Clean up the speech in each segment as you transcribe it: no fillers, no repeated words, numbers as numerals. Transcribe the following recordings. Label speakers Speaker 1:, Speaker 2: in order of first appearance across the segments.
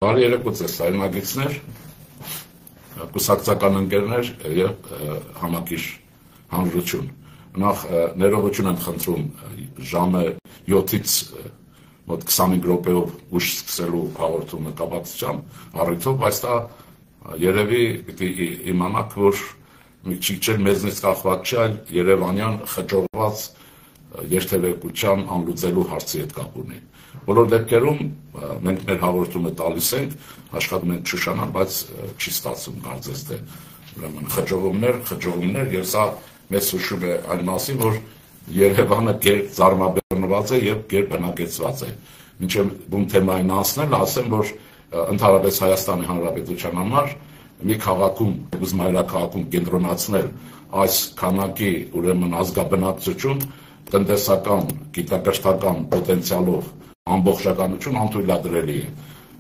Speaker 1: Բարի երեկո ձեզ հայրենագիտներ, կուսակցական ընկերներ եւ համակիր հանրություն։ Նախ ներողություն եմ խնդրում ժամը 7-ից մոտ 25 րոպեով ուշ սկսելու հաղորդումը կապակցությամբ առիթով, բայց դա երևի պիտի իմանաք, որ մի քիչ մեզնից կախված չէ, այլ երևանյան խճորված երթևեկության անլուծելու հարցի հետ կապ ունի։ Բոլոր դեպքերում մենք մեր հաղորդումը տալիս ենք, աշխատում ենք շշանալ, բայց չի ստացվում կարծես թե ուրեմն խճողումներ, եւ սա մեզ հուշում է այն մասին, որ Երևանը գերձարմաբեռնված է եւ գերբնակեցված է։ Մինչեւ բուն թեմային անցնել, ասեմ, որ ընդհանրապես Հայաստանի Հանրապետության համար մի քաղաքում, մայրաքաղաքում կենտրոնացնել այս քանակի ուրեմն ազգաբնակչություն, տնտեսական, գիտակրթական պոտենցիալով ամբողջականություն անթույլատրելի է։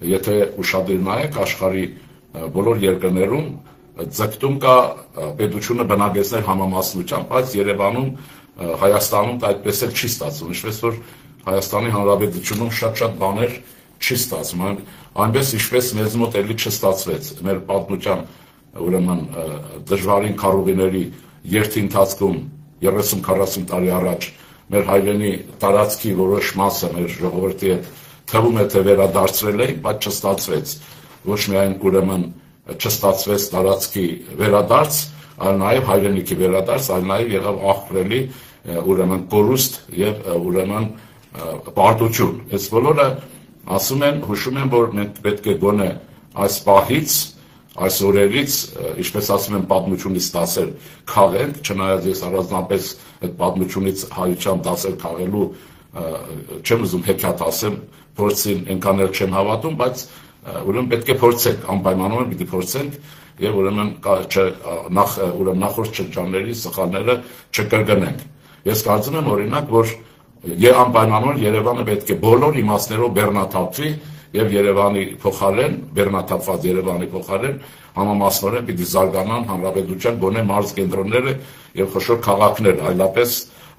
Speaker 1: Եթե ուշադիր նայեք, աշխարհի բոլոր երկրներում ձգտում կա պետությունը բնակեցնել համամասնությամբ, բայց Երևանում, Հայաստանում դա այդպես էլ չի ստացվում։ Ինչպես որ Հայաստանի Հանրապետությունում շատ բաներ չի ստացվում, այնպես ինչպես մեզ մոտ էլի չստացվեց։ Մեր պատմության ուրեմն դժվարին քարոզիների երթի ընթացքում 30-40 տարի առաջ մեր հայրենի տարածքի որոշ մասը մեր ժողովրդի հետ թվում է թե վերադարձրել է, բայց չստացվեց։ Ոչ միայն ուրեմն չստացվեց տարածքի վերադարձ, այլ նաև հայրենիքի վերադարձ, այլ նաև եղավ աղբրելի ուրեմն կորուստ եւ ուրեմն պարտություն։ Այս բոլորը ասում են, հուշում են, որ մենք պետք է գոնե այս պահից, այս օրերից, ինչպես ասում են, պատմությունից դասեր քաղենք, չնայած ես առանձնապես այդ պատմությունից հայության դասեր քաղելու չեմ ուզում հեքիաթ ասեմ, փորձին այնքան էլ չեմ հավատում, բայց ուրեմն պետք է փորձենք, անպայմանորեն պիտի փորձենք եւ ուրեմն նախորդ շրջանների սխալները չկրկնենք։ Ես կարծում եմ օրինակ, որ անպայմանորեն Երևանը պետք է բոլոր իմաստներով բեռնաթափվի եւ Երևանի փոխարեն, բեռնաթափված Երևանի փոխարեն համամասնորեն պիտի զարգանան հանրապետության գոնե մարզ կենտրոնները եւ խոշոր քաղաքներ, այլապես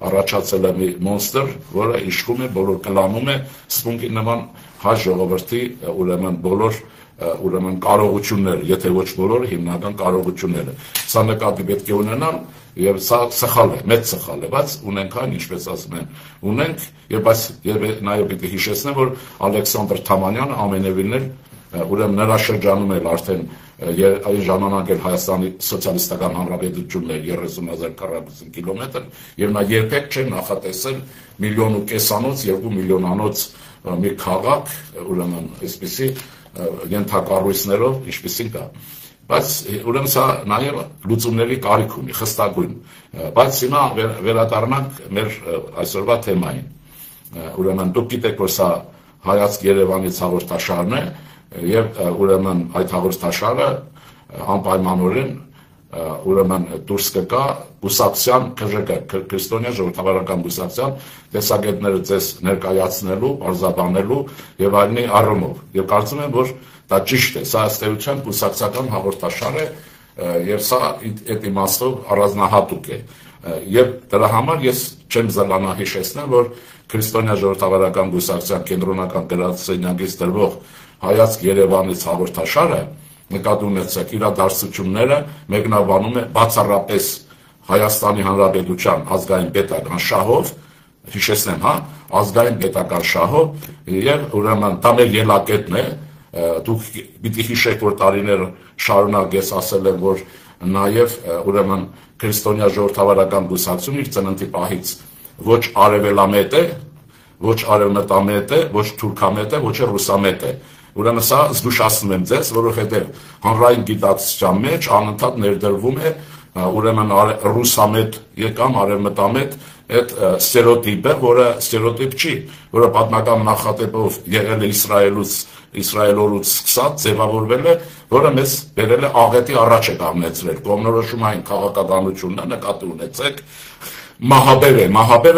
Speaker 1: առաջացել է մի մոնստր, որը իշխում է, բոլոր կլանում է, սպունգի նման հայ ժողովրդի ուրեմն բոլոր ուրեմն կարողությունները, եթե ոչ բոլորը, հիմնական կարողությունները։ Սա նկատի պետք է ունենալ եւ սա սխալ է, մեծ սխալ է, բայց ունենք այն, ինչպես ասում են, ունենք եւ նաեւ պիտի հիշեցնեմ, որ Ալեքսանդր Թամանյանը ամենևին էլ ուրեմն նրա շրջանում էլ արդեն այն ժամանակ էլ Հայաստանի սոցիալիստական հանրապետությունն էր 30,000 քառակուսի կիլոմետր եւ նա երբեք չէր նախատեսել 1,5 միլիոնանոց, 2 միլիոնանոց մի քաղաք, ուրեմն այսպեսի ենթակառույցներով, ինչպեսին կա։ Բայց ուրեմն սա նաև լուծումների կարիք ունի, խստագույն։ Բայց հիմա վերադառնանք մեր այսօրվա թեմային։ Ուրեմն դուք գիտեք, որ սա Հայացք Երևանից հաղորդաշարն է, եւ ուրեմն այդ հաղորդաշարը անպայմանորեն ուրեմն դուրս կգա Կուսակցության ԿԺԿ քրիստոնյա ժողովրդավարական կուսակցության տեսակետները ձեզ ներկայացնելու, արձագանելու եւ այլնի առումով։ Եվ կարծում եմ, որ դա ճիշտ է, սա ըստ էության կուսակցական հաղորդաշար է եւ սա այդ իմաստով առանձնահատուկ է։ Եվ դրա համար ես չեմ զլանա հիշեցնել, որ քրիստոնյա ժողովրդավարական կուսակցության կենտրոնական գրասենյակից տրվող Հայացք Երևանից հաղորդաշարը նկատի ունեցեք իրադարձությունները մեկնաբանում է բացառապես Հայաստանի Հանրապետության ազգային պետական շահով, հիշեցնեմ, ազգային պետական շահով եւ ուրեմն դա մեր ելակետն է, դուք պիտի հիշեք, որ տարիներ շարունակ ես ասել եմ, որ նաեւ ուրեմն քրիստոնյա ժողովրդավարական կուսակցությունը իր ծննդի պահից ոչ արևելամետ է, ոչ արևմտամետ է, ոչ թուրքամետ է, ոչ ռուսամետ է։ Ուրեմն սա զգուշացնում եմ ձեզ, որովհետև հանրային գիտակցության մեջ անընդհատ ներդրվում է ուրեմն ռուսամետ կամ արևմտամետ այդ ստերեոտիպը, որը ստերեոտիպ չի, որը պատմական նախատեպով եղել է Իսրայելորուց սկսած ձևավորվել է, որը մեզ բերել է աղետի առաջ է կանգնեցրել։ Կողմնորոշումային քաղաքականությունն է, նկատի ունեցեք, մահաբեր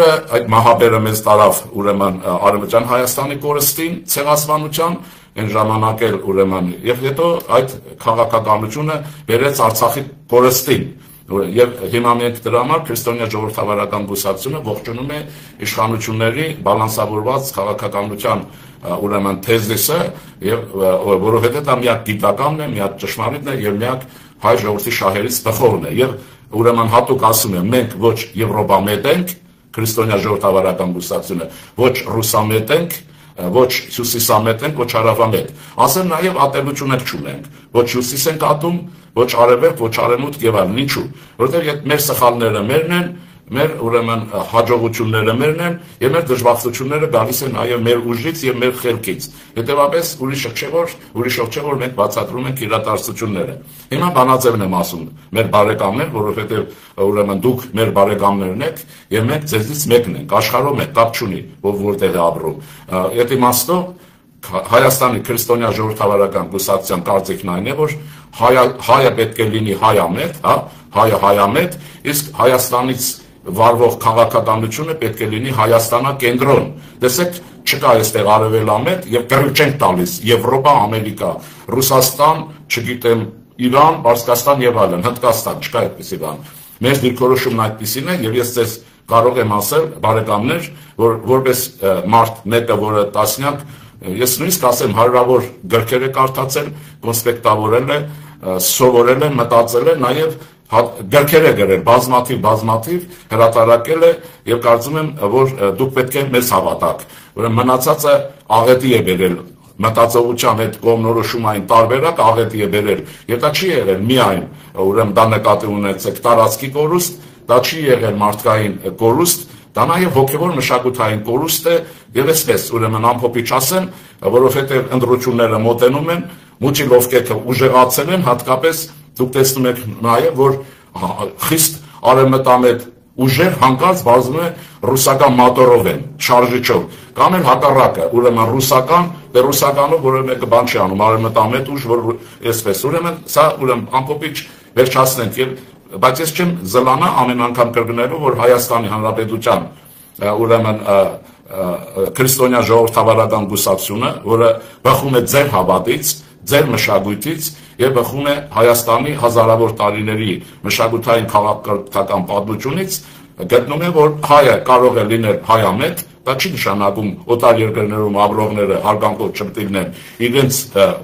Speaker 1: է, այդ մահաբերը մեզ տարավ ուրեմն Արևմտյան Հայաստանի կորստին, ցեղասպանության, այն ժամանակ էլ ուրեմն եւ հետո այդ քաղաքականությունը բերեց Արցախի կորստին։ Եվ հիմա մենք դրա համար քրիստոնյա ժողովրդավարական կուսակցությունը ողջունում է իշխանությունների բալանսավորված քաղաքականության ուրեմն թեզիսը, եւ որովհետեւ դա միակ գիտականն է, միակ ճշմարիտն է եւ միակ հայ ժողովրդի շահերից տխորն է եւ ուրեմն հատուկ ասում եմ մենք ոչ եվրոպամետ ենք, քրիստոնյա ժողովրդավարական կուսակցությունը, ոչ ռուսամետ ենք, ոչ հյուսիսամետ ենք, ոչ հարավամետ։ Ասեմ նաև ատելություն ենք չունենք, ոչ հյուսիս ենք ատում, ոչ արևելք, ոչ արևմուտք եւ այլն։ Ինչու՞։ Որովհետեւ մեր սխալները մերն են, մեր ուրեմն հաջողությունները մերն են եւ մեր դժբախտությունները գալիս են նաեւ մեր ուժից եւ մեր խելքից։ Հետեւաբար ուրիշով չէ որ մենք բացատրում ենք իրադարձությունները։ Հիմա բանաձևն եմ ասում մեր բարեկամներ, որովհետեւ ուրեմն դուք մեր բարեկամներն եք եւ մենք ձեզից մեկն ենք, աշխարհում եք, կապ չունի, որտեղ է ապրում։ Այդ իմաստով Հայաստանի քրիստոնյա ժողովրդավարական կուսակցության կարծիքն այն է, որ հայը պետք է լինի հայամետ, հա, հայը հայամետ, իսկ Հայաստանից վարվող քաղաքականությունը պետք է լինի Հայաստանակենտրոն։ Տեսեք, չկա այստեղ արևելամետ եւ կրիչ ենք տալիս Եվրոպա, Ամերիկա, Ռուսաստան, չգիտեմ, Իրան, Պարսկաստան եւ այլն, Հնդկաստան, չկա այդպիսի բան։ Մեր դիրքորոշումն այդպիսին է եւ ես ձեզ կարող եմ ասել, բարեկամներ, որ որպես մարդ մեկը, որը տասնյակ, ես նույնիսկ ասեմ հարյուրավոր գրքեր է կարդացել, կոնսպեկտավորել է, սովորել է, մտածել է, նաեւ գրքեր է գրել, բազմաթիվ հրատարակել է եւ կարծում եմ, որ դուք պետք է մեզ հավատաք։ Ուրեմն մնացածը աղետի է բերել, մտածողության հետ կողմնորոշումային տարբերակ աղետի է բերել։ Եվ դա չի եղել միայն, ուրեմն դա նկատի ունեցեք տարածքի կորուստ, դա չի եղել մարդկային կորուստ, դա նաև հոգևոր մշակութային կորուստ է եւ այսպես ուրեմն ամփոփի չասեմ, որովհետեւ ընտրությունները մոտենում են, մուչիլովկեքը ուժեղացել են, հատկապես դուք տեսնում եք նաև որ խիստ արևմտամետ ուժեր հանկարծ բազում է ռուսական մոտորով են, շարժիչով, կամ էլ հակառակը, ուրեմն ռուսականով որը մեկը բան չի անում, արևմտամետ ուժ, որ այսպես ուրեմն սա ուրեմն ամփոփիչ վերջացնենք եւ բայց ես չեմ զլանա ամեն անգամ կրկնելու, որ Հայաստանի Հանրապետության ուրեմն քրիստոնյա ժողովրդավարական կուսակցությունը, որը բխում է ձեր հավատից, ձեր մշակույթից եւ բխում է Հայաստանի հազարավոր տարիների մշակութային քաղաքական պատմությունից, գտնում է, որ հայը կարող է լինել հայամետ, դա չի նշանակում օտար երկրներում ապրողները հարգանքով չպետք իրենց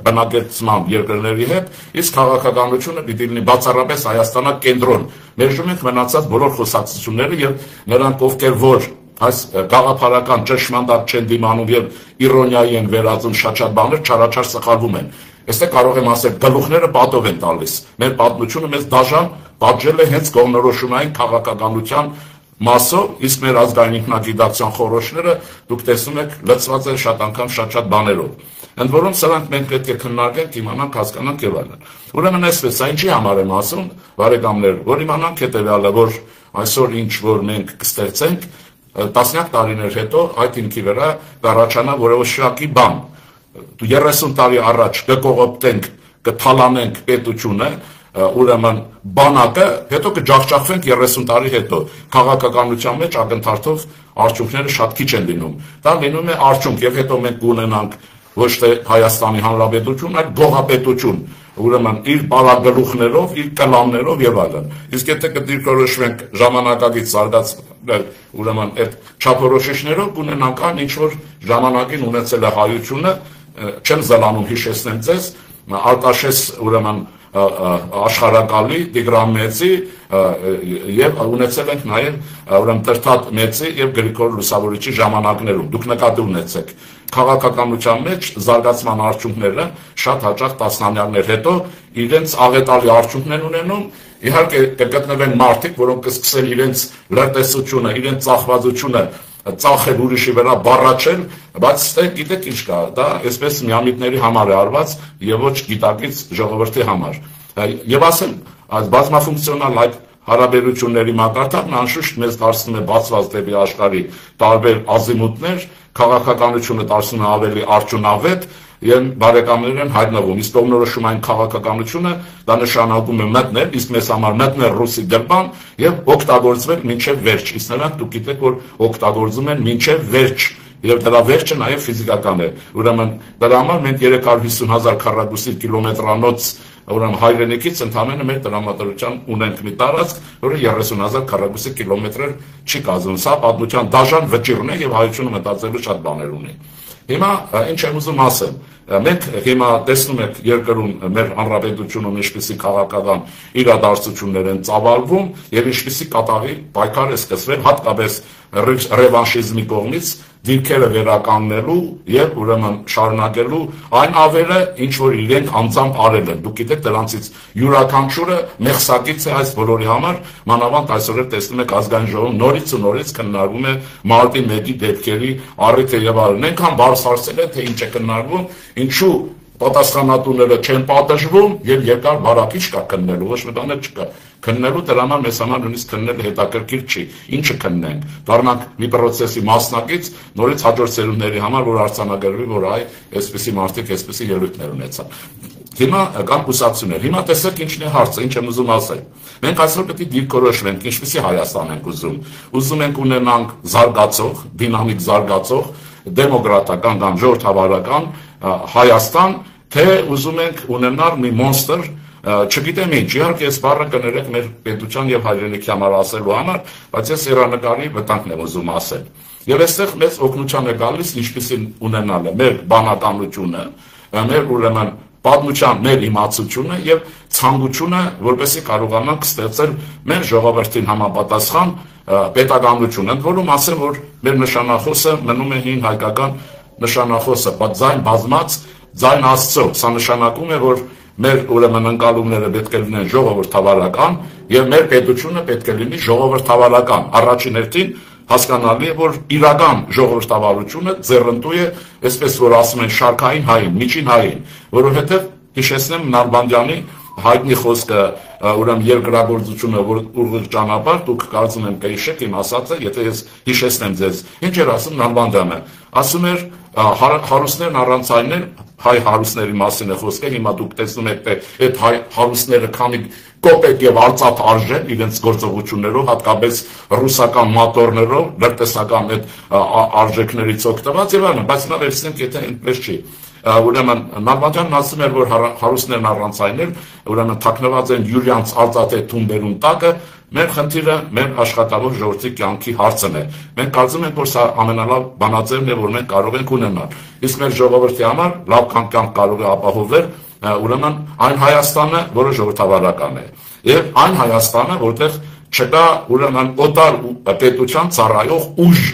Speaker 1: բնակեցման երկրների հետ, իսկ քաղաքականությունը պիտի լինի բացառապես Հայաստանակենտրոն։ Մերժում ենք մնացած բոլոր խոսակցությունները եւ նրանք ովքեր որ այս գաղափարական ճշմարտակ չեն դիմանում եւ իրոնիայի են վերածում շատ բաներ, չարաչար սխալվում են։ Այստեղ կարող եմ ասել գլուխները պատով են տալիս։ Մեր պատմությունը մեզ դաժան պատժել է հենց կողմնորոշումային քաղաքականության մասով, իսկ մեր ազգային ինքնագիտակցության խորհուրդները դուք տեսնում եք լցված են շատ անգամ շատ բաներով։ Ընդ որում սրանք մենք պետք է քննարկենք, իմանանք, հասկանանք եւ այլն։ Ուրեմն այսպես, այն չի համար եմ ասում, բարեկամներ, որ իմանանք հետեւյալը, որ այսօր ինչ որ մենք կստեղծենք, տասնյակ տարիներ հետո այդ ինքի վրա կառաջանա որոշակի բան։ 30 տարի առաջ կկողոպտենք, կթալանենք պետությունը, ուրեմն բանակը, հետո կջախջախվենք 30 տարի հետո։ Քաղաքականության մեջ ակնթարթով արդյունքները շատ քիչ են լինում։ Դա լինում է արդյունք եւ հետո մենք կունենանք ոչ թե Հայաստանի Հանրապետություն, այլ գողապետություն, ուրեմն իր բարագլուխներով, իր կլաններով եւ այլն։ Իսկ եթե կդիրքորոշվենք ժամանակակից զարգացնել, ուրեմն այդ չափորոշիչներով կունենանք այն ինչ որ ժամանակին ունեցել է հայությունը, չեմ զլանում հիշեցնեմ ձեզ, Արտաշես ուրեմն աշխարհակալի Տիգրան Մեծի եւ ունեցել ենք նաեւ ուրեմն Տրթատ Մեծի եւ Գրիգոր Լուսավորիչի ժամանակներում։ Դուք նկատի ունեցեք քաղաքականության մեջ զարգացման արդյունքները շատ հաճախ տասնամյակներ հետո իրենց աղետալի արդյունքներ ունենում։ Իհարկե կգտնվեն մարդիկ, որոնք կսկսեն իրենց լրտեսությունը, իրենց ծախվածությունը ծախել ուրիշի վրա բառաչել, բայց ստե գիտեք ինչ կա, դա այսպես միամիտների համար է արված եւ ոչ գիտակից ժողովրդի համար։ Եվ ասեմ, այս բազմաֆունկցիոնալ այդ հարաբերությունների մակարդակն անշուշտ մեզ դարձնում է բացված դեպի աշխարհի տարբեր ազիմուտներ, քաղաքականությունը դարձնում է ավելի արդյունավետ եւ բարեկամներ են հայտնվում։ Իսկ կողմնորոշումային քաղաքականությունը դա նշանակում է մտնել, իսկ մեզ համար մտնել ռուսի դրբան եւ օգտագործվել մինչեւ վերջ։ Իսկ նրանք դուք գիտեք, որ օգտագործում են մինչեւ վերջ եւ դրա վերջը նաեւ ֆիզիկական է։ Ուրեմն դրա համար մենք 350,000 քառակուսի կիլոմետրանոց ուրեմն հայրենիքից ընդամենը մեր տրամադրության ունենք մի տարածք, որը 30,000 քառակուսի կիլոմետր չի կազմում։ Սա պատմության դաժան վճիռն է եւ հայությունը մտածելու շատ բաներ ունի։ Հիմա ինչ եմ ուզում ասել, մենք հիմա տեսնում ենք երկրում մեր հանրապետությունում ինչպիսի քաղաքական իրադարձություններ են ծավալվում եւ ինչպիսի կատաղի պայքար է սկսվել հատկապես ռևանշիզմի կողմից դիրքերը վերականգնելու եւ ուրեմն շարունակելու այն ավերը, ինչ որ իրենք անձամբ արել են։ Դուք գիտեք, դրանցից յուրաքանչյուրը մեղսակից է այս բոլորի համար, մանավանդ այսօր տեսնում եք ազգային ժողովում նորից ու նորից քննարկվում է մարտի 1-ի դեպքերի առիթը եւ այլն։ Այնքան բարձրացել է, թե ինչ է քննարկվում, ինչու պատասխանատուները չեն պատժվում եւ երկար բարակիչ կա քննելու, ոչ մի բան չկա։ Քննելու դրա համար մեզ համար նույնիսկ քննելը հետաքրքիր չի։ Ինչը քննենք։ Դառնանք մի process-ի մասնակից, նորից հաջորդ սերունդների համար, որ արձանագրվի, որ այ այսպիսի մարդիկ այսպիսի ելույթներ ունեցան։ Հիմա կան կուսակցություններ։ Հիմա տեսեք ինչն է հարցը, ինչ եմ ուզում ասել։ Մենք այսօր պետք է դիրքորոշվենք, ինչպիսի Հայաստան ենք ուզում։ Ուզում ենք ունենանք զարգացող, դինամիկ զարգացող, դեմոկրատական կամ ժողովրդավարական Հայաստան, թե ուզում ենք ունենալ մի մոնստր, չգիտեմ ինչ, իհարկե այս բառը կներեք մեր պետության եւ հայրենիքի համար ասելու համար, բայց ես հեռանկարի վտանգն եմ ուզում ասել։ Եվ այստեղ մեզ օգնության է գալիս ինչպիսին ունենալը մեր բանականությունը, մեր ուրեմն պատմության մեր իմացությունը եւ ցանկությունը, որպեսզի կարողանանք ստեղծել մեր ժողովրդին համապատասխան պետականություն։ Ընդ որում ասեմ, որ մեր նշանախոսը մնում է հին հայկական նշանախոսը, ձայն բազմած, ձայն Աստծո։ Սա նշանակում է, որ մեր ուրեմն ընկալումները պետք է լինեն ժողովրդավարական եւ մեր պետությունը պետք է լինի ժողովրդավարական։ Առաջին հերթին հասկանալի է, որ իրական ժողովրդավարությունը ձեռնտու է, այսպես որ ասում են, շարքային հային, միջին հային, որովհետեւ հիշեցնեմ Նալբանդյանի հայտնի խոսքը, ուրեմն երկրագործությունը ուղիղ ճանապարհ, դուք կարծում եմ կհիշեք իմ ասածը, եթե ես հիշեցնեմ ձեզ։ Ինչ էր ասում Նալբանդյանը։ Ասում էր հարուստներն առանց այններ, հայ հարուստների մասին է խոսքը, հիմա դուք տեսնում եք, թե այդ հայ հարուստները քանի կոպեկ եւ արծաթ արժեն իրենց գործողություններով, հատկապես ռուսական մատորներով, լրտեսական այդ արժեքներից օգտված եւ այլն, բայց նա վերցնենք, եթե այնպես չի։ Ուրեմն Նալբանդյանն ասում էր, որ հարուստներն առանց այններ, ուրեմն թաքնված են յուրյանց արծաթե թումբերուն տակը, մեր խնդիրը մեր աշխատավոր ժողովրդի կյանքի հարցն է։ Մենք կարծում ենք, որ սա ամենալավ բանաձևն է, որ մենք կարող ենք ունենալ։ Իսկ մեր ժողովրդի համար լավ կյանք կարող է ապահովել ուրեմն այն Հայաստանը, որը ժողովրդավարական է։ Եվ այն Հայաստանը, որտեղ չկա ուրեմն օտար պետության ծառայող ուժ։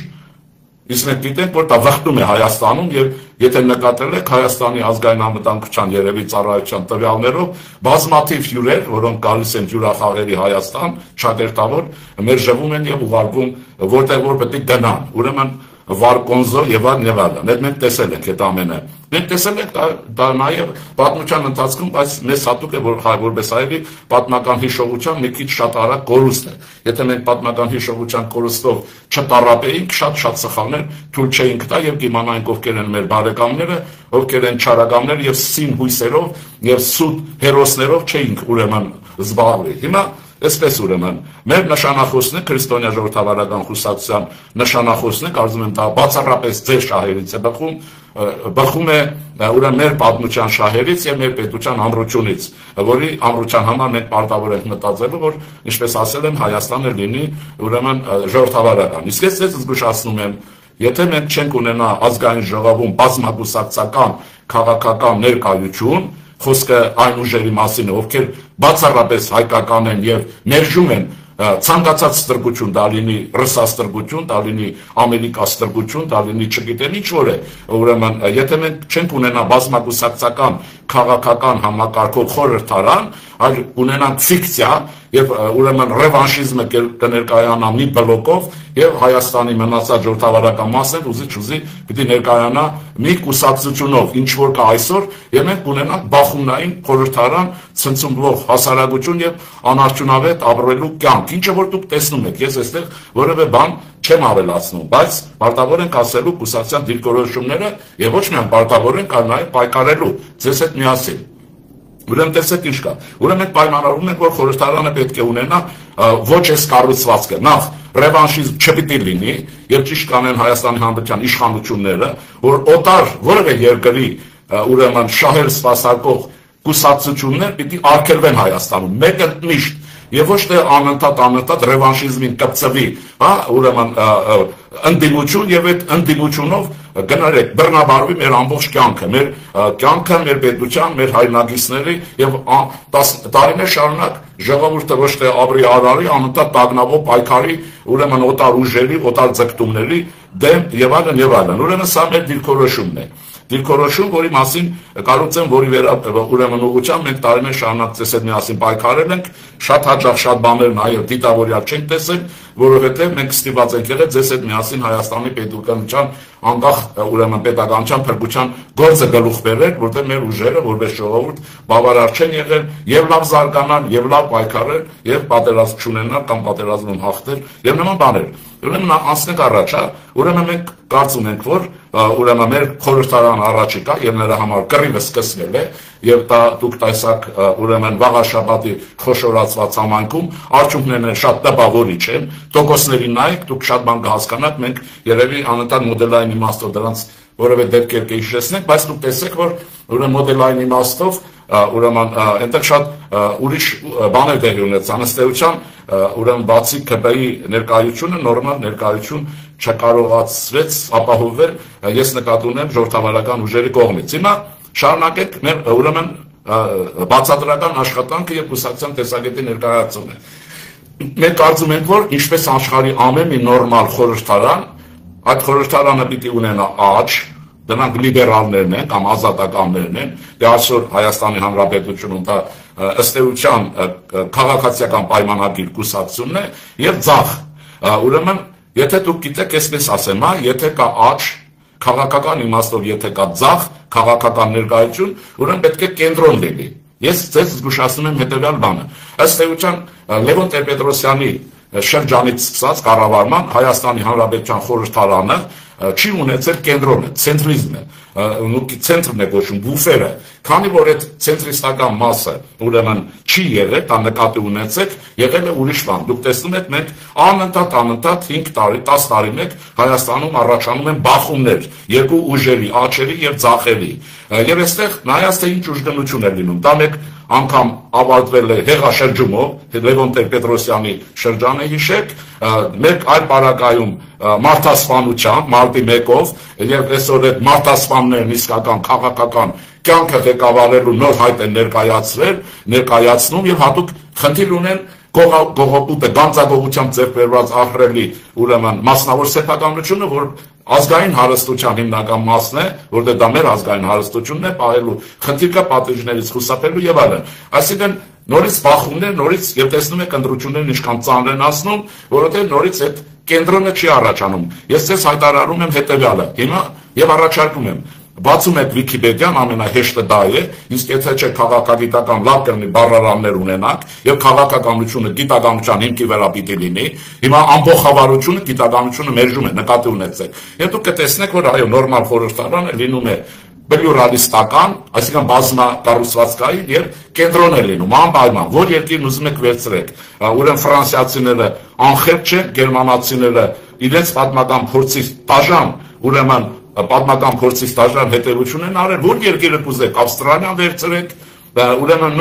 Speaker 1: Իսկ մենք գիտենք, որ դա վխտում է Հայաստանում եւ եթե նկատել եք Հայաստանի ազգային անվտանգության երևի ծառայության տվյալներով բազմաթիվ հյուրեր, որոնք գալիս են հյուրախաղերի Հայաստան, շատերտավոր մերժվում են եւ ուղարկվում որտեղ որ պետք է գնան։ Ուրեմն Վարկոնզո եւ այլն։ Մենք տեսել ենք այդ ամենը։ Մենք տեսել ենք դա նաեւ պատմության ընթացքում, բայց մեզ հատուկ է, որ որպես հայերի պատմական հիշողության մի քիչ շատ արագ կորուստ է։ Եթե մենք պատմական հիշողության կորուստով չտարապեինք, շատ սխալներ թույլ չէինք տա եւ կիմանայինք ովքեր են մեր բարեկամները, ովքեր են չարագամները եւ սին հույսերով եւ սուտ հերոսներով չէինք ուրեմն զբաղվի։ Հիմա Այսպես ուրեմն, մեր նշանախոսն է քրիստոնյա ժողովրդավարական կուսակցության նշանախոսն է, կարծում եմ դա բացառապես ձեր շահերից է բխում է ուրեմն մեր պատմության շահերից եւ մեր պետության ամրությունից, որի ամրության համար մենք պարտավոր ենք մտածելու, որ ինչպես ասել եմ, Հայաստանը լինի ուրեմն ժողովրդավարական։ Իսկ ես ձեզ զգուշացնում եմ, եթե մենք չենք ունենա ազգային ժողովում բազմակուսակցական քաղաքական ներկայություն, խոսքը այն ուժերի մասին է, ովքեր բացառապես հայկական են եւ ներժում են ցանկացած ստրգություն, դա լինի ռուսա ստրգություն, դա լինի ամերիկա ստրգություն, դա լինի չգիտեմ ինչ որ է, ուրեմն եթե մենք չենք ունենա բազմակուսակցական քաղաքական համակարգով խորհրդարան, այլ ունենանք ֆիկցիա եւ ուրեմն ռևանշիզմը կներկայանա մի բլոկով եւ Հայաստանի մնացած ժողովրդավարական մասը ուզի պիտի ներկայանա մի կուսակցությունով, ինչ որ կա այսօր, եւ մենք ունենանք բախումնային խորհրդարան, ցնցումվող հասարակություն եւ անարդյունավետ ապրելու կյանք, ինչը որ դուք տեսնում եք, ես այստեղ որևէ բան չեմ ավելացնում, բայց պարտավոր ենք ասելու կուսակցության դիրքորոշումները եւ ոչ միայն պարտավոր ենք, այլ նաեւ պայքարելու ձեզ հետ միասին։ Ուրեմն տեսեք ինչ կա։ Ուրեմն մենք պայմանավորվում ենք, որ խորհրդարանը պետք է ունենա ոչ այս կառուցվածքը։ Նախ ռևանշիզմ չպիտի լինի, եւ ճիշտ կանեն Հայաստանի Հանրապետության իշխանությունները, որ օտար որևէ երկրի ուրեմն շահեր սպասարկող կուսակցություններ պիտի արգելվեն Հայաստանում։ Մեկը միշտ եւ ոչ թե անընդհատ ռևանշիզմին կպցվի, հա, ուրեմն ընդդիմություն եւ այդ ընդդիմությունով գնարեք բռնաբարվի մեր ամբողջ կյանքը, մեր պետության, մեր հայրենագիցների եւ տարիներ շարունակ ժողովուրդը ոչ թե ապրի արարի, անընդհատ տագնապով պայքարի, ուրեմն օտար ուժերի, օտար ձգտումների դեմ եւ այլն եւ այլն։ Ուրեմն սա մեր դիրքորոշումն է։ Դիրքորոշում, որի մասին կարծեմ, որի ուրեմն ուղղությամբ մենք տարիներ շարունակ ձեզ հետ միասին պայքարել ենք, շատ հաճախ շատ բաներ նաեւ դիտավորյալ չենք տեսել, որովհետեւ մենք ստիպված ենք եղել ձեզ հետ միասին Հայաստանի պետականության անկախ ուրեմն պետականության փրկության գործը գլուխ բերել, որտեղ մեր ուժերը որպես ժողովուրդ բավարար չեն եղել եւ լավ զարգանալ, եւ լավ պայքարել, եւ պատերազմ չունենալ կամ պատերազմում հաղթել եւ նման բաներ։ Ուրեմն անցնենք առաջ, ուրեմն մենք կարծում ենք, որ ուրեմն մեր խորհրդարան առաջիկա եւ նրա համար կռիվը սկսվել է եւ դա դուք տեսաք ուրեմն վաղաշաբաթի խոշորացված համայնքում արդյունքներն շատ տպավորիչ են, տոկոսներին նայեք, դուք շատ բան կհասկանաք, մենք երևի անընդհատ մոդելային իմաստով դրանց որևէ դեպքեր կհիշեցնենք, բայց դուք տեսեք, որ ուրեմն մոդելային իմաստով ուրեմն այնտեղ շատ ուրիշ բաներ տեղի ունեցան, ըստ էության ուրեմն բացի ԿՊ-ի ներկայությունը նորմալ ներկայություն չկարողացվեց ապահովել, ես նկատի ունեմ ժողովրդավարական ուժերի կողմից։ Հիմա շարունակեք մեր ուրեմն բացատրական աշխատանքը եւ կուսակցության տեսակետի ներկայացումը։ Մենք կարծում ենք, որ ինչպես աշխարհի ամեն մի նորմալ խորհրդարան, այդ խորհրդարանը պիտի ունենա աճ, դրանք լիբերալներն են կամ ազատականներն են, դե այսօր Հայաստանի Հանրապետությունում դա ըստ էության քաղաքացիական պայմանագիր կուսակցությունն է եւ ձախ։ Ուրեմն, եթե դուք գիտեք, այսպես ասեմ, եթե կա աճ, քաղաքական իմաստով եթե կա ձախ, քաղաքական ներկայություն, ուրեմն պետք է կենտրոն լինի։ Ես ձեզ զգուշացնում եմ հետեւյալ բանը։ Ըստ էության Լևոն Տեր-Պետրոսյանի շրջանից սկսած կառավարման Հայաստանի Հանրապետության խորհրդարանը չի ունեցել կենտրոնը, ցենտրիզմը, ցենտրն է կոչվում, բուֆերը, քանի որ այդ ցենտրիստական մասը ուրեմն չի եղել, դա նկատի ունեցեք, եղել է ուրիշ բան։ Դուք տեսնում եք, մենք անընդհատ 5 տարի, 10 տարի մեկ Հայաստանում առաջանում են բախումներ, երկու ուժերի, աճերի եւ ձախերի։ Եվ այստեղ նայած թե ինչ ուժգնություն է լինում, դա մեկ անգամ ավարտվել է հեղաշրջումով, Լևոն Տեր-Պետրոսյանի շրջանը հիշեք, մեկ այլ պարագայում մարդասպանությամբ, մարտի 1-ով, եւ այսօր այդ մարդասպաններն իսկական քաղաքական կյանքը ղեկավարելու նոր հայտ են ներկայացնում եւ հատուկ խնդիր ունեն գողոպուտը գանձագողությամբ ձեռք բերված ահռելի ուրեմն մասնավոր սեփականությունը, որ ազգային հարստության հիմնական մասն է, որտեղ դա մեր ազգային հարստությունն է, պահելու խնդիր կա պատիժներից խուսափելու եւ այլն։ Այսինքն նորից բախումներ, նորից եւ տեսնում եք ընտրություններն ինչքան ծանր են ասնում, որովհետեւ նորից այդ կենտրոնը չի առաջանում։ Ես ձեզ հայտարարում եմ հետեւյալը։ Հիմա եւ առաջարկում եմ բացում եք Վիկիպեդիան, ամենահեշտը դա է, իսկ եթե չէ քաղաքագիտական լավ կլինի բառարաններ ունենաք եւ քաղաքականությունը գիտականության հիմքի վրա պիտի լինի, հիմա ամբողջավարությունը գիտականությունը մերժում է, նկատի ունեցեք։ Եվ դուք կտեսնեք, որ այո, նորմալ խորհրդարանը լինում է պլյուրալիստական, այսինքն բազմակառուցվածքային եւ կենտրոն է լինում, անպայման, որ երկիրն ուզում եք վերցրեք։ Ուրեմն ֆրանսիացիները անխեղճ են, գերմանացիները իրենց պատմական փորձի տաժան, ուրեմն պատմական փորձի ստաժան հետևություն են արել, որ երկիրը կուզեք, Ավստրալիան վերցրեք, ուրեմն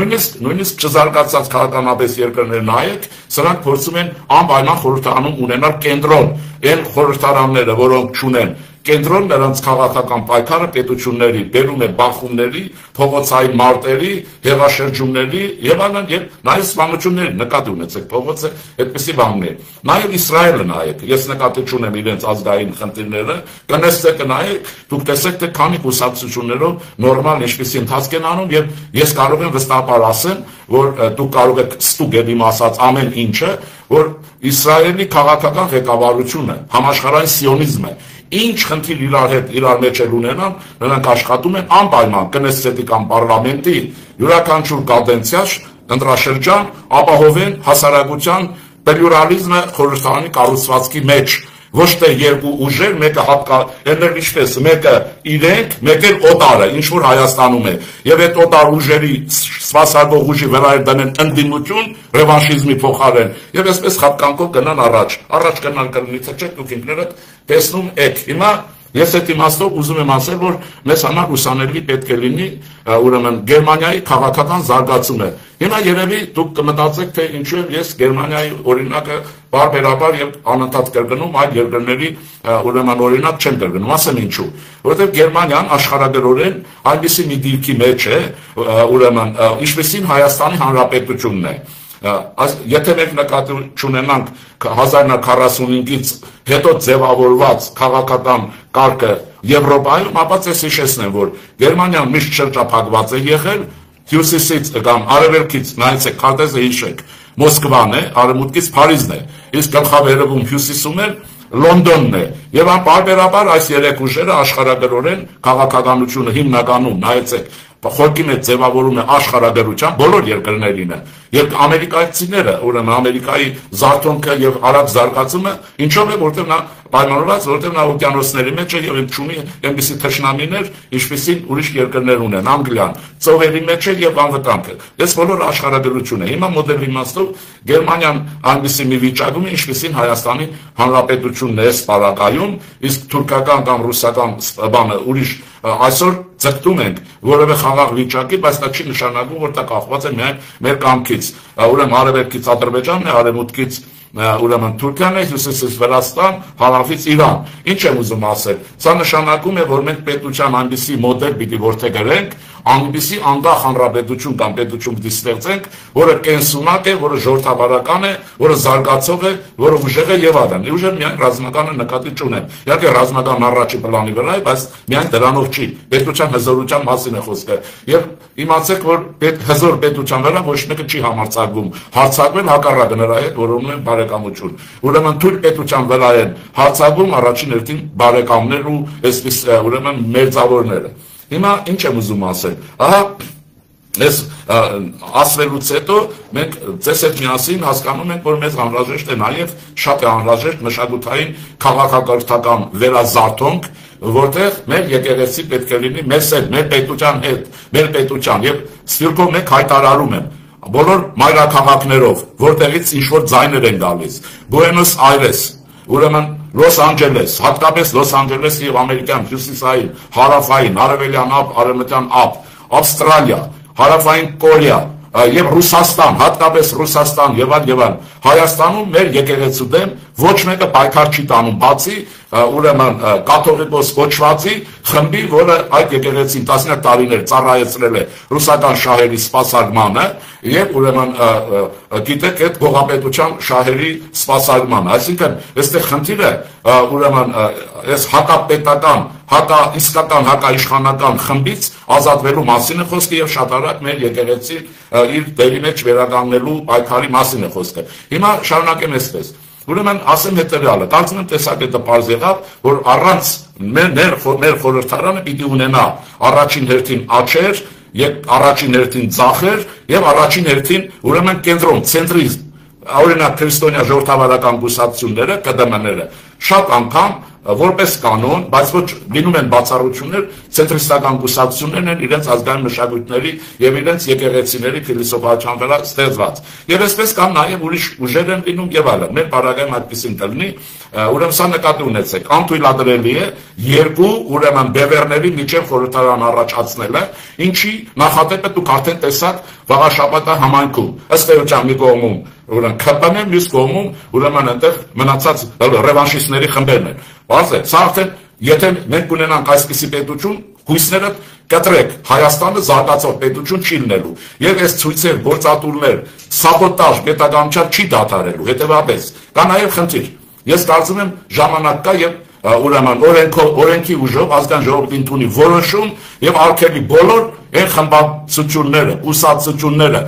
Speaker 1: նույնիսկ չզարգացած քաղաքականապես երկրներ նայեք, սրանք փորձում են անպայման խորհրդարանում ունենալ կենտրոն, այն խորհրդարանները, որոնք չունեն կենտրոն, նրանց քաղաքական պայքարը պետությունների բերում է բախումների, փողոցային մարտերի, հեղաշրջումների եւ այլն եւ նաեւ սպանությունների, նկատի ունեցեք, փողոցը այդպեսի բանն է։ Նաեւ Իսրայելը նայեք, ես նկատի չունեմ իրենց ազգային խնդիրները, կնստեք նայեք, դուք տեսեք թե քանի կուսակցություններով նորմալ ինչպեսի ընթացք են անում եւ ես կարող եմ վստահաբար ասեմ, որ դուք կարող եք ստուգել իմ ասած ամեն ինչը, որ Իսրայելի քաղաքական ղեկավարությունը, համաշխարհային սիոնիզմը ինչ խնդիր իրար մեջ էլ ունենան, նրանք աշխատում են անպայման կնեսետի կամ պարլամենտի յուրաքանչյուր կադենցիա ընտրաշրջան ապահովեն հասարակության պլյուրալիզմը խորհրդարանի կառուցվածքի մեջ, ոչ թե երկու ուժեր, մեկը հատկաներ ինչպես, մեկը իրենք, մեկը օտարը, ինչ որ Հայաստանում է, եւ այդ օտար ուժերի սպասարկող ուժի վրա դնեն ընդդիմություն, ռևանշիզմի փոխարեն, եւ այսպես խապկանքով գնան առաջ գնալ կլինի, թե չէ դուք ինքներդ տեսնում եք։ Հիմա ես այդ իմաստով ուզում եմ ասել, որ մեզ համար ուսանելի պետք է լինի ուրեմն Գերմանիայի քաղաքական զարգացումը։ Հիմա երևի դուք կմտածեք, թե ինչու եմ ես Գերմանիայի օրինակը բարբերաբար եւ անընդհատ կրկնում այլ երկրների ուրեմն օրինակ չեն կրկնում, ասեմ ինչու, որովհետեւ Գերմանիան աշխարհագրորեն այնպիսի մի դիրքի մեջ է, ուրեմն ինչպեսին Հայաստանի Հանրապետությունն է։ Եթե մենք նկատի ունենանք 1945-ից հետո ձևավորված քաղաքական կարգը Եվրոպայում, ապա ցես հիշեցնեմ, որ Գերմանիան միշտ շրջափակված է եղել հյուսիսից կամ արևելքից, նայեցեք, քարտեզը հիշեք, Մոսկվան է, արևմուտքից Փարիզն է, իսկ գլխավերևում հյուսիսում է Լոնդոնն է, եւ անպարբերաբար այս երեք ուժերը աշխարհագրորեն քաղաքականությունը հիմնականում, նայեցեք, խորքի մեջ ձևավորում է աշխարհագրության բոլոր երկրներին է, եւ ամերիկացիները, ուրեմն Ամերիկայի զարթոնքը եւ արագ զարգացումը ինչով է, որտեղ նա պայմանավորված, որտեղ նա օկիանոսների մեջ է եւ ունի այնպիսի թշնամիներ, ինչպեսին ուրիշ երկրներ ունեն, Անգլիան, ծովերի մեջ է եւ անվտանգ է։ Այս բոլոր աշխարհագրություն է։ Հիմա մոդել իմաստով Գերմանիան այնպիսի մի վիճակում է, ինչպեսին Հայաստանի Հանրապետությունն է սպարակայում, իսկ թուրքական կամ ռուսական բանը ուրիշ այսօր ձգտում ենք որևէ խաղաղ վիճակի, բայց դա չի նշանակում, որ դա կախված է միայն մեր կամքից։ Ուրեմն արևելքից Ադրբեջանն է, արևմուտքից ուրեմն Թուրքիան է, հյուսիսից Վրաստան, հարավից Իրան։ Ինչ եմ ուզում ասել։ Սա նշանակում է, որ մենք պետության այնպիսի մոդել պիտի որդեգրենք, այնպիսի անկախ հանրապետություն կամ պետություն պիտի ստեղծենք, որը կենսունակ է, որը ժողովրդավարական է, որը զարգացող է, որը ուժեղ է եւ այլն։ Ուժը միայն ռազմականը նկատի չունեմ։ Իհարկե ռազմական առաջի պլանի վրա է, բայց միայն դրանով չի։ Պետության հզորության մասին է խոսքը։ Եվ իմացեք, որ հզոր պետության վրա ոչ մեկը չի համարձակվում հարձակվել հակառակը նրա հետ, որոնց են բարեկամություն։ Ուրեմն թույլ պետության վրա են հարձակվում առաջին հերթին բարեկամներ ու այսպես ուրեմն մերձավորները։ Հիմա ինչ եմ ուզում ասել։ Ահա այս ասվելուց հետո մենք ձեզ հետ միասին հասկանում ենք, որ մեզ անհրաժեշտ է նաև շատ է անհրաժեշտ մշակութային քաղաքակրթական վերազարթոնք, որտեղ մեր եկեղեցի պետք է լինի մեզ հետ, մեր պետության հետ, մեր պետության եւ ստիպով մենք հայտարարում եմ բոլոր մայրաքաղաքներով, որտեղից ինչ-որ ձայներ են գալիս, Բուենոս Այրես, ուրեմն Լոս Անջելես, հատկապես Լոս Անջելես եւ ամերիկյան հյուսիսային, հարավային, արևելյան ափ, արևմտյան ափ, Ավստրալիա, հարավային Կորեա եւ Ռուսաստան, հատկապես Ռուսաստան եւ այլ Հայաստանում մեր եկեղեցու դեմ ոչ մեկը պայքար չի տանում, բացի ուրեմն կաթողիկոս կոչվածի խմբի, որը այդ եկեղեցին 10 տարիներ ծառայեցրել է ռուսական շահերի սպասարկմանը եւ ուրեմն գիտեք այդ գողապետության շահերի սպասարկմանը, այսինքն այստեղ խնդիրը ուրեմն այս հակապետական, իսկական հակաիշխանական խմբից ազատվելու մասին է խոսքը եւ շատ արագ մեր եկեղեցի իր դերի մեջ վերականգնելու պայքարի մասին է խոսքը։ Հիմա շարունակեմ այսպես։ Ուրեմն ասեմ հետեւյալը, կարծում եմ տեսակետը պարզ եղավ, որ առանց մեր խորհրդարանը պիտի ունենա առաջին հերթին աչեր, եւ առաջին հերթին ձախեր եւ առաջին հերթին ուրեմն կենտրոն, ցենտրիզմ, օրինակ քրիստոնյա ժողովրդավարական կուսակցությունները, ԿԴՄ-ները, շատ անգամ որպես կանոն, բայց ոչ լինում են բացառություններ, ցենտրիստական կուսակցություններն են իրենց ազգային մշակույթների եւ իրենց եկեղեցիների փիլիսոփայության վրա ստեղծված։ Եվ այսպես կան նաեւ ուրիշ ուժեր են լինում եւ այլն։ Մեր բարակայում այդպեսին կլինի, ուրեմն սա նկատի ունեցեք, անթույլատրելի է երկու ուրեմն բևեռների միջև խորհրդարան առաջացնելը, ինչի նախատեպը դուք արդեն տեսաք վաղաշաբաթա համայնքում, ըստ էության մի կողմում ուրեմն ԿՊՆ-ն, մյուս կողմում ուրեմն այնտեղ մնացած ռևանշիստների խմբերն են։ Բարձ է, սա արդեն եթե մենք ունենանք այսպիսի պետություն, հույսները կտրեք, Հայաստանը զարգացող պետություն չի լինելու։ Եվ այս ցույցեր, գործատուլներ, սաբոտաժ պետականության չի դադարելու, հետևաբար կա նաև խնդիր։ Ես կարծում եմ ժամանակ կա եւ ուրեմն օրենքի ուժով ազգային ժողովուրդը ընդունի որոշում եւ արգելի բոլոր այն խմբացությունները, կուսակցությունները,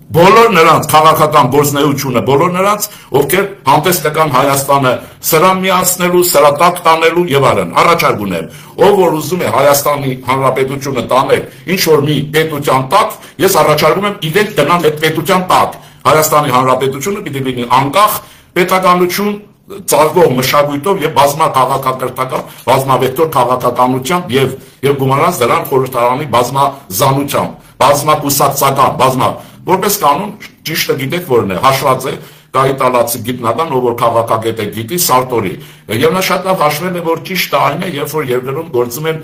Speaker 1: բոլոր նրանց քաղաքական գործունեությունը, բոլոր նրանց, ովքեր հանդես կգան Հայաստանը սրան միացնելու, սրա տակ տանելու եւ այլն, առաջարկ ունեմ, ով որ ուզում է Հայաստանի Հանրապետությունը տանել ինչ որ մի պետության տակ, ես առաջարկում եմ իրենք դնան այդ պետության տակ։ Հայաստանի Հանրապետությունը պիտի լինի անկախ պետականություն, ծաղկող մշակույթով եւ բազմաքաղաքակրթական, բազմավեկտոր քաղաքականությամբ եւ գումարած դրան խորհրդարանի բազմազանությամբ, բազմակուսակցական, որպես կանոն ճիշտը գիտեք որն է, հաշված է կա իտալացի գիտնական, ով որ քաղաքագետ է գիտի, Սարտորի։ Եվ նա շատ լավ հաշվել է, որ ճիշտը այն է, երբ որ երկրում գործում են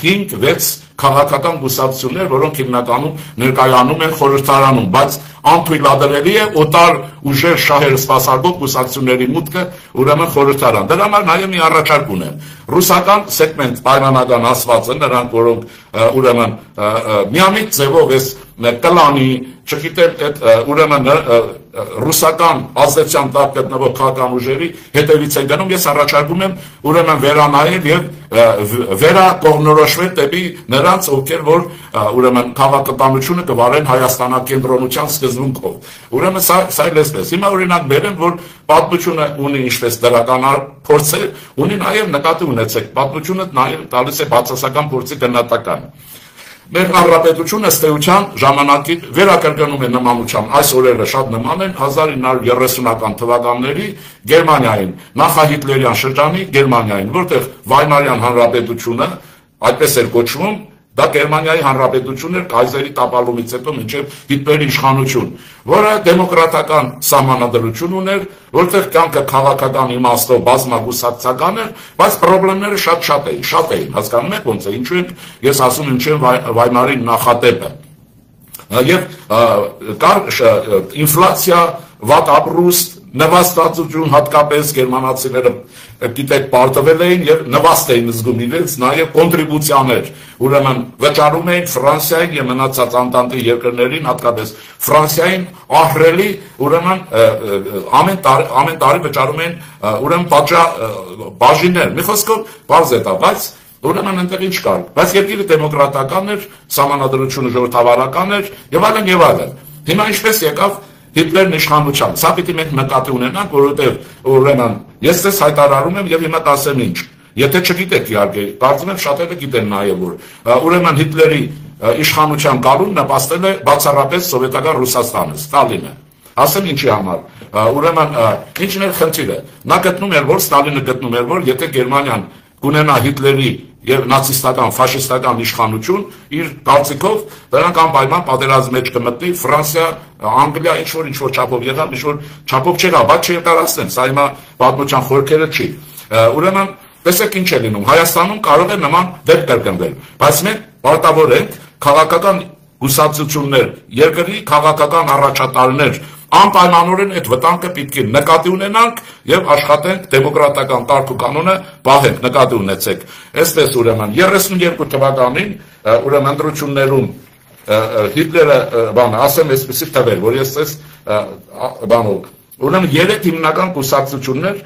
Speaker 1: 5-6 քաղաքական կուսակցություններ, որոնք հիմնականում ներկայանում են խորհրդարանում, բայց անթույլատրելի է օտար ուժեր շահեր սպասարկող կուսակցությունների մուտքը ուրեմն խորհրդարան։ Դրա համար նաև մի առաջարկ ունեմ։ Ռուսական սեգմենտ պայմանական ասված են նրանք, որոնք ուրեմն միամիտ ձևով էս կլանի, չգիտեմ, այդ ուրեմն ռուսական ազդեցության տակ գտնվող քաղաքական ուժերի հետևից են գնում, ես առաջարկում եմ ուրեմն վերանայել եւ վերակողմնորոշվել դեպի նրանց, ովքեր որ ուրեմն քաղաքականությունը կվարեն հայաստանակենտրոնության սկզբունքով։ Ուրեմն սա լեսպես։ Հիմա օրինակ բերեմ, որ պատմությունը ունի ինչպես դրական փորձեր, ունի նաև նկատի ունեցեք, պատմությունը նաև տալիս է բացասական փորձի գնահատական։ Մեր հանրապետությունը ըստ էության ժամանակի վերակրկնում է նմանությամբ, այս օրերը շատ նման են 1930-ական թվականների Գերմանիային, նախահիտլերյան շրջանի Գերմանիային, որտեղ Վայմարյան հանրապետությունը, այդպես էր կոչվում, դա Գերմանիայի հանրապետությունն էր կայսերի տապալումից հետո մինչև Հիտլերի իշխանություն, որը դեմոկրատական սահմանադրություն ուներ, որտեղ կյանքը քաղաքական իմաստով բազմագուսակցական էր, բայց խնդիրները շատ էին, հասկանում եք ոնց է, ինչու են ես ասում եմ չեմ Վայմարի նախատեպը։ Եվ կար ինֆլացիա, վատ ապրուստ, նվաստացություն, հատկապես գերմանացիները գիտեք պարտվել էին եւ նվաստ էին զգում իրենց, նաեւ կոնտրիբուցիաներ, ուրեմն վճարում էին Ֆրանսիային եւ մնացած անտանտի երկրներին, հատկապես Ֆրանսիային ահռելի, ուրեմն ամեն տարի վճարում էին ուրեմն բաժիններ, մի խոսքով բարձ է դա, բայց ուրեմն այնտեղ ինչ կար, բայց երկիրը դեմոկրատական էր, սահմանադրությունը ժողովրդավարական էր եւ այլն եւ այլն։ Հիմա ինչպես եկավ Հիտլերն իշխանության, սա պիտի մենք նկատի ունենանք, որովհետև ուրեմն ես ձեզ հայտարարում եմ եւ հիմա կասեմ ինչ։ Եթե չգիտեք իհարկե, կարծում եմ շատերը գիտեն նաեւ որ ուրեմն Հիտլերի իշխանության գալուն նպաստել է բացառապես սովետական Ռուսաստանը, Ստալինը։ Ասեմ ինչի համար։ Ուրեմն ինչն է խնդիրը։ Նա գտնում էր, որ Ստալինը գտնում էր, որ եթե Գերմանիան կունենա Հիտլերի եւ նացիստական, ֆաշիստական իշխանություն, իր կարծիքով դրանք անպայման պատերազմի մեջ կմտնի Ֆրանսիա, Անգլիա, ինչ որ չափով եղավ, ինչ որ չափով չեղավ, բայց չերտարացնեմ, սա հիմա պատմության խորքերը չի։ Ուրեմն տեսեք ինչ է լինում, Հայաստանում կարող է նման դեպք կրկնվել, բայց մենք պարտավոր ենք քաղաքական հուսացություններ, երկրի քաղաքական առաջատարներ անպայմանորեն այդ վտանգը պետք է նկատի ունենանք եւ աշխատենք դեմոկրատական կարգ ու կանոնը պահենք, նկատի ունեցեք։ Այսպես ուրեմն 32 թվականին ուրեմն ընտրություններում Հիտլերը ասեմ այսպեսի թվեր, որ ես այս ուրեմն 3 հիմնական կուսակցություններ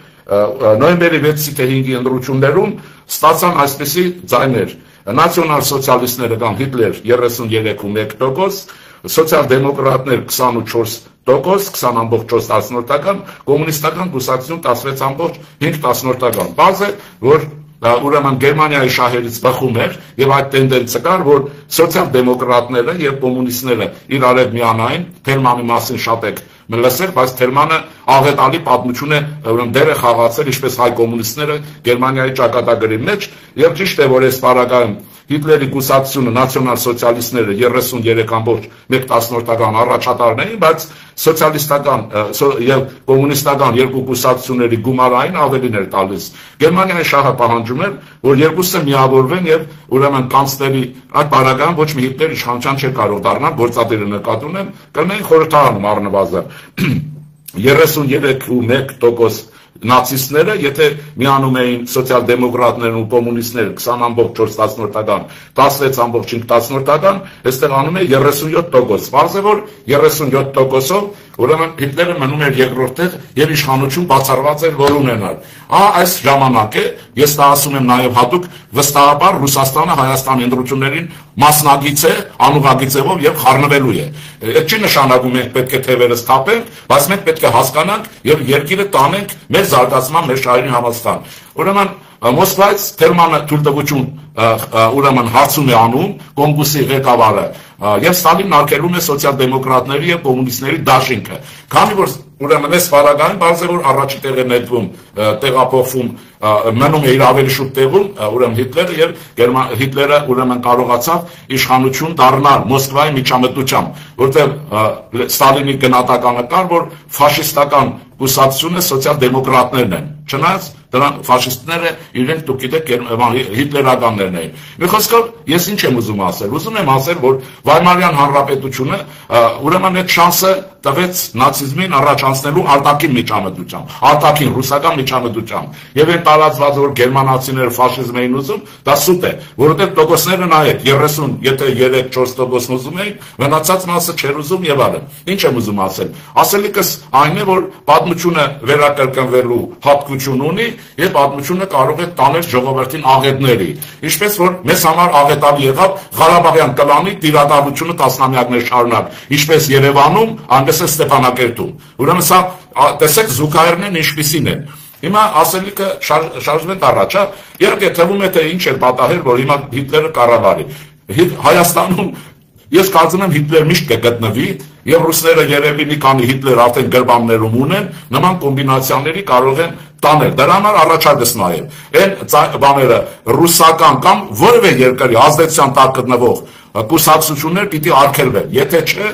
Speaker 1: նոյեմբերի 6-ի թե 5-ի ընտրություններում ստացան այսպեսի ձայներ։ Նացիոնալ սոցիալիստները կամ Հիտլեր 33.1%, սոցիալ-դեմոկրատներ 24%, 20.4%, կոմունիստական կուսակցություն 16.5%։ Բազ է, որ ուրեմն Գերմանիայի շահերից բխում էր եւ այդ տենդենսը կար, որ սոցիալ-դեմոկրատները եւ կոմունիստները իրար հետ միանային, Թելմանի մասին շատ եք լսել, բայց Թելմանը աղետալի պատմություն է, ուրեմն դեր է խաղացել ինչպես հայ կոմունիստները Գերմանիայի ճակատագրի մեջ, եւ ճիշտ է, որ այս պարագայում Հիտլերի կուսակցությունը նացիոնալ սոցիալիստները 33.1% առաջատարներ էին, բայց սոցիալիստական եւ կոմունիստական երկու կուսակցությունների գումարային ավելին էր տալիս։ Գերմանիայի շահը պահանջում էր, որ երկուսը միավորվեն եւ ուրեմն կանցների այդ պարագայում ոչ մի Հիտլեր իշխանության չէր կարող դառնալ, գործադիրը նկատի ունեմ, կլինեն խորհրդարանում առնվազն 33.1% նացիստները, եթե միանում էին սոցիալ-դեմոկրատներն ու կոմունիստները 20.4%, 16.5%, այստեղ անում է 37%։ Պարզ է, որ 37%-ով ուրեմն Հիտլերը մնում էր երկրորդ տեղ եւ իշխանություն բացառված էր որ ունենալ։ Այս ժամանակ է, ես դա ասում եմ նաեւ հատուկ, վստահաբար Ռուսաստանը Հայաստանի ընտրություններին մասնագիծ է, անուղղակի ձևով եւ խառնվելու է։ Այդ չի նշանակում մենք պետք է թևերը սթափենք, բայց մենք պետք է հասկանանք եւ երկիրը տանենք մեր զարգացման, մեր շահերի համաստան։ Ուրեմն Մոսկվայից Թելմանը թույլտվություն ուրեմն հարցում է անում կոնգրեսի ղեկավարը եւ Ստալինն արգելում է սոցիալ-դեմոկրատների եւ կոմունիստների դաշինքը։ Քանի որ ուրեմն այս վարագային բարձր որ առաջի տեղ է նետվում, տեղափոխվում, մնում է իր ավելի շուտ տեղում, ուրեմն Հիտլերը եւ Հիտլերը ուրեմն կարողացավ իշխանություն դառնալ Մոսկվայի միջամտությամբ, որտեղ Ստալինի գնահատականը կար, որ ֆաշիստական կուսակցությունը սոցիալ-դեմոկրատներն են։ Չնայած Դրանք ֆաշիստները իրենք դուք գիտեք հիտլերականներն էին։ Մի խոսքով ես ինչ եմ ուզում ասել։ Ուզում եմ ասել, որ Վայմարյան հանրապետությունը ուրեմն այդ շանսը տվեց նացիզմին առաջանցնելու արտաքին միջամտությամբ, արտաքին ռուսական միջամտությամբ։ Եվ այն տարածված որ գերմանացիները ֆաշիզմ էին ուզում, դա սուտ է, որովհետև տոկոսները նայեք 30, եթե 3-4% ուզում էին, մնացած մասը չեր ուզում եւ այլն։ Ինչ եմ ուզում ասել։ Ասելիքս այն է, որ պատմությունը վերակրկնվելու հատկություն ունի եւ պատմությունը կարող է տանել ժողովրդին աղետների։ Ինչպես որ մեզ համար աղետալի եղավ Ղարաբաղյան կլանի տիրակալությունը տասնամյակներ շարունակ, ինչպես Երևանում, այնպես է Ստեփանակերտում։ Ուրեմն սա տեսեք զուգահեռներն ինչպիսին են։ Հիմա ասելիքը շարժվենք առաջ, իհարկե թվում է թե ինչ էր պատահել, որ հիմա Հիտլերը կառավարի։ Հայաստանում ես կարծում եմ Հիտլեր միշտ կգտնվի եւ ռուսները երևի մի քանի Հիտլեր արդեն գրպաններում ունեն, նման կոմբինացիաների կարող են տանել։ Դրա համար առաջարկս նայել։ Այն բաները ռուսական կամ որևէ երկրի ազդեցության տակ գտնվող կուսակցություններ պիտի արգելվեն։ Եթե չէ,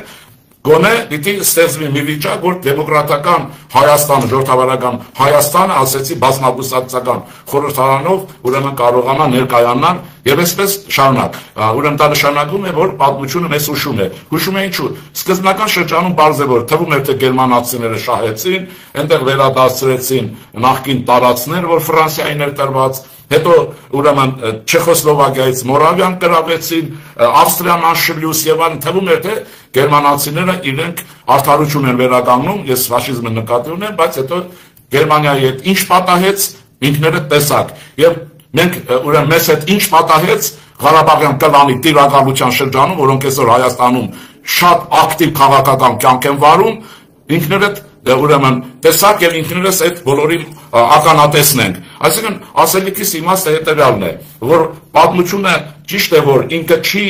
Speaker 1: գոնե պիտի ստեղծվի մի վիճակ, որ դեմոկրատական Հայաստանը, ժողովրդավարական Հայաստանը, ասեցի, բազմակուսակցական խորհրդարանով ուրեմն կարողանա ներկայանալ եւ այսպես շարունակ։ Ուրեմն դա նշանակում է, որ պատմությունը մեզ հուշում է։ Հուշում է ինչու։ Սկզբնական շրջանում բարձ է, որ թվում էր, թե գերմանացիները շահեցին, այնտեղ վերադարձրեցին նախկին տարածքներ, որ Ֆրանսիային էր տրված, հետո ուրեմն Չեխոսլովակիայից Մորավիան կրավեցին, Ավստրիան անշլյուս եւ այլն, թվում էր, թե գերմանացիները իրենք արդարություն են վերականգնում, ես ֆաշիզմը նկատի ունեմ, բայց հետո Գերմանիայի հետ ինչ պատահեց, ինքներդ տեսակ։ Եվ մենք ուրեմն մեզ հետ ինչ պատահեց Ղարաբաղյան կլանի տիրակալության շրջանում, որոնք այսօր Հայաստանում շատ ակտիվ քաղաքական կյանք են վարում, ինքներդ ուրեմն տեսակ եւ ինքներս այդ բոլորին ականատեսն ենք։ Այսինքն ասելիքիս իմաստը հետեւյալն է, որ պատմությունը ճիշտ է, որ ինքը չի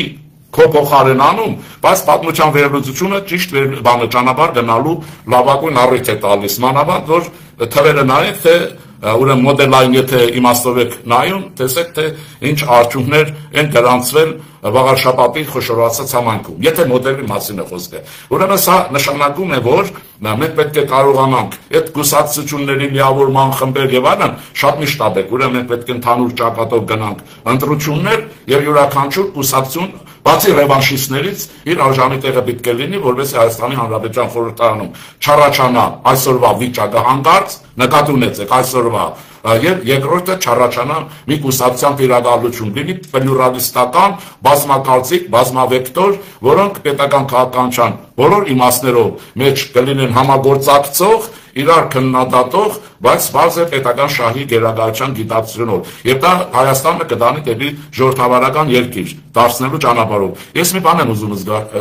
Speaker 1: քո փոխարեն անում, բայց պատմության վերլուծությունը ճիշտ բանը ճանապարհ գնալու լավագույն առիթ է տալիս, մանավանդ որ թվերը նայեք, թե ուրեմն մոդելային եթե իմաստով եք նայում, տեսեք թե ինչ արդյունքներ են գրանցվել վաղարշապատի խոշորացած համայնքում, եթե մոդելի մասին է խոսքը։ Ուրեմն սա նշանակում է, որ մենք պետք է կարողանանք այդ կուսակցությունների միավորման խմբեր եւ այլն շատ միշտաբեք, ուրեմն մենք պետք է ընդհանուր ճակատով գնանք ընտրություններ եւ յուրաքանչյուր կուսակցություն բացի ռևանշիստներից իր արժանի տեղը պետք է լինի, որովհետեւ Հայաստանի Հանրապետության խորհրդարանում չառաջանա այսօրվա վիճակը հանկարծ, նկատի ունեցեք այսօրվա եւ երկրորդը չառաջանա մի կուսակցության տիրակալություն լինի պլուրալիստական, բազմակարծիք, բազմավեկտոր, որոնք պետական քաղաքականության բոլոր իմաստներով մեջ կլինեն համագործակցող, իրար քննադատող, բայց բարձր պետական շահի գերագայության գիտակցությունով։ Եվ դա Հայաստանը կդանի դեպի ժողովրդավարական երկիր դարձնելու ճանապարհով։ Ես մի բան եմ ուզում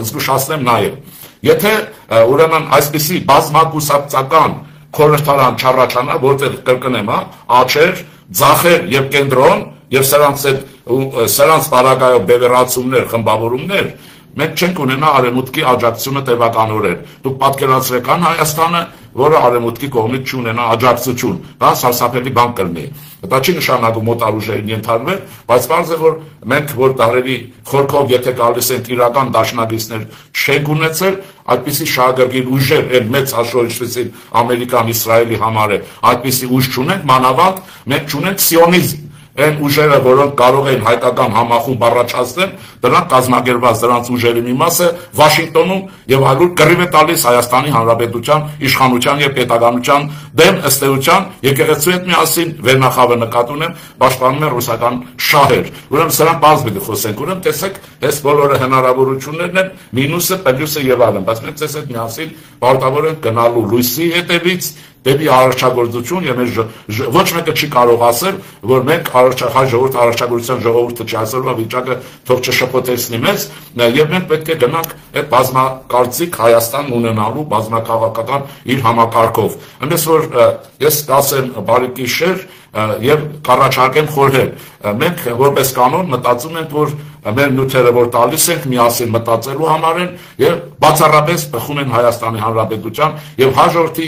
Speaker 1: զգուշացնեմ նաեւ։ Եթե ուրեմն այսպիսի բազմակուսակցական խորհրդարան չառաջանա, որտեղ կրկնեմ, աչեր, ձախեր եւ կենտրոն եւ սրանց տարակայով բևեռացումներ, խմբավորումներ, մենք չենք ունենա արևմուտքի աջակցությունը տևականորեն։ Դուք պատկերացրեք Հայաստանը, որը արևմուտքի կողմից չունենա աջակցություն, դա սարսափելի բան կլինի։ Դա չի նշանակում մոտար ուժերին ենթարկվել, բայց բարձ է, որ մենք որ դարերի խորքով եթե գալիս են իրական դաշնակիցներ չենք ունեցել, այդպիսի շահագրգիռ ուժեր են մեծ հաշվով ինչպիսին Ամերիկան, Իսրայելի համար է, այդպիսի ուժ չունենք, մանավանդ մենք չունենք սիոնիզմ։ Այն ուժերը, որոնք կարող են հայկական համախումբ առաջացնել, դրանք կազմակերպված դրանց ուժերի մի մասը Վաշինգտոնում եւ այլուր կռիվ է տալիս Հայաստանի Հանրապետության իշխանության եւ պետականության դեմ, ըստ էության եկեղեցու հետ միասին վերնախավը նկատի ունեն, պաշտպանում են ռուսական շահեր։ Ուրեմն սրանք բազում է խոսենք, ուրեմն տեսեք, այս բոլորը հնարավորություններն են, մինուսը, պլյուսը եւ այլն, բայց մենք ցես հետ միասին պարտավոր ենք գնալու լույսի հետևից դեպի արարչագործություն եւ ոչ մեկը չի կարող ասել, որ մենք հայ ժողովուրդ արարչագործության ժողովուրդը չի այսօրվա վիճակը թող չշփոթեցնի մեզ, եւ մենք պետք է գնանք այդ բազմակարծիք Հայաստան ունենալու բազմակաղակական իր համակարգով։ Այնպես որ ես կասեմ բարի գիշեր եւ կառաջարկեմ խորհել։ Մենք որպես կանոն մտածում ենք, որ մեր նյութերը որ տալիս ենք միասին մտածելու համար են եւ բացառապես բխում են Հայաստանի Հանրապետության եւ հաջորդի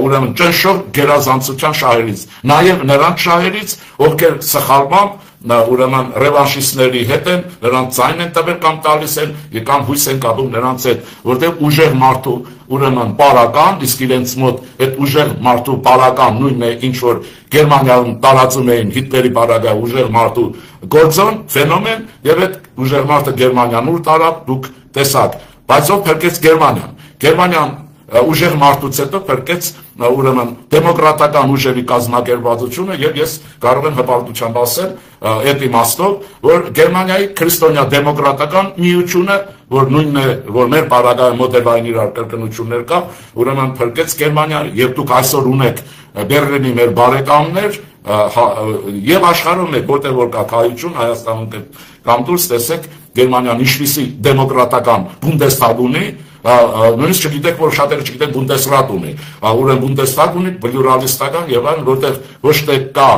Speaker 1: ուրեմն ճնշող գերազանցության շահերից, նաեւ նրանց շահերից, ովքեր սխալմամբ ուրեմն ռևանշիստների հետ են, նրանց ձայն են տվել կամ տալիս են, կամ հույս են կապում նրանց հետ, որտեղ ուժեղ մարդու ուրեմն պարական, իսկ իրենց մոտ այդ ուժեղ մարդու պարական նույնն է, ինչ որ Գերմանիայում տարածում էին Հիտլերի պարագայ ուժեղ մարդու գործոն, ֆենոմեն, եւ այդ ուժեղ մարդը Գերմանիան ուր տարավ, դուք տեսաք, բայց ով փրկեց Գերմանիան։ Գերմանիան ուժեղ մարդուց հետո փրկեց ուրեմն դեմոկրատական ուժերի կազմակերպվածությունը եւ ես կարող եմ հպարտությամբ ասել այդ իմաստով, որ Գերմանիայի քրիստոնյա դեմոկրատական միությունը, որ նույնն է, որ մեր պարագայում մոդելային իրար կրկնություններ կա, ուրեմն փրկեց Գերմանիան եւ դուք այսօր ունեք Բերլինի մեր բարեկամներ եւ աշխարհում եք, որտեղ որ կա քայություն Հայաստանում կամ դուրս տեսեք Գերմանիան ինչպիսի դեմոկրատական Բունդեսթագ ունի, նույնիսկ չգիտեք, որ շատերը չգիտեն Բունդեսրատ ունի, ուրեմն Բունդեսթագ ունի պլյուրալիստական եւ այլն, որտեղ ոչ թե կա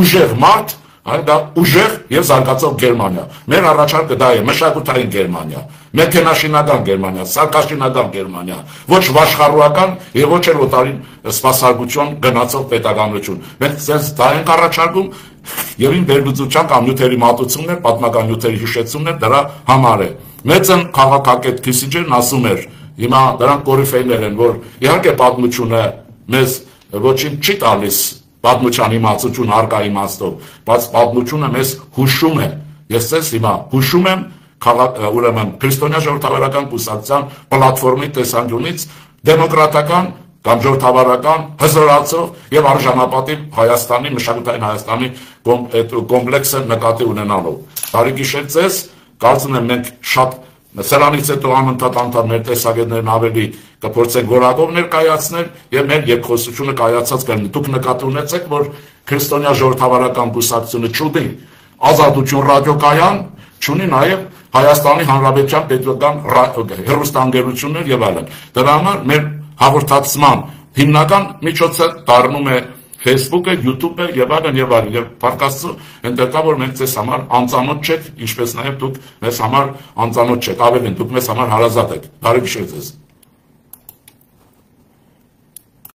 Speaker 1: ուժեղ մարդ, այլ դա ուժեղ եւ զարգացող Գերմանիա։ Մեր առաջարկը դա է, մշակութային Գերմանիա, մեքենաշինական Գերմանիա, սարքաշինական Գերմանիա, ոչ վաշխառուական եւ ոչ էլ օտարին սպասարկություն գնացող պետականություն։ Մենք ցենց դա ենք առաջարկում եւ ին վերլուծության կամ նյութերի մատուցումներ, պատմական նյութերի հիշեցումներ դրա համար է։ Մեծն քաղաքակետ Քիսինջերն ասում էր, հիմա դրանք կորիֆեյներ են, որ իհարկե պատմությունը մեզ ոչինչ չի տալիս պատմության իմացություն արկա իմաստով, բայց պատմությունը մեզ հուշում է։ Ես ցես հիմա հուշում եմ ուրեմն քրիստոնյա ժողովրդավարական կուսակցության պլատֆորմի տեսանկյունից դեմոկրատական կամ ժողովրդավարական հզորացող եւ արժանապատիվ Հայաստանի մշակութային Հայաստանի կոմպլեքսը նկատի ունենալով։ Բարի գիշեր ձեզ, կարծում եմ մենք շատ սրանից հետո անընդհատ մեր տեսակետներն ավելի կփորձենք որակով ներկայացնել եւ մեր երկխոսությունը կայացած կլինի։ Դուք նկատի ունեցեք, որ քրիստոնյա ժողովրդավարական կուսակցությունը չունի ազատություն ռադիոկայան, չունի նաեւ Հայաստանի Հանրապետության պետական հեռուստաընկերություններ եւ այլն։ Դրա համար մեր հաղորդակցման հիմնական միջոցը դառնում է Facebook-ը, YouTube-ը եւ այլն եւ այլն, եւ փառքաստու այնտեղ կա որ մենք ձեզ համար անծանոթ չեք, ինչպես նաեւ դուք մեզ համար անծանոթ չեք, ավելին դուք մեզ համար հարազատ եք։ Բարի գիշեր ձեզ։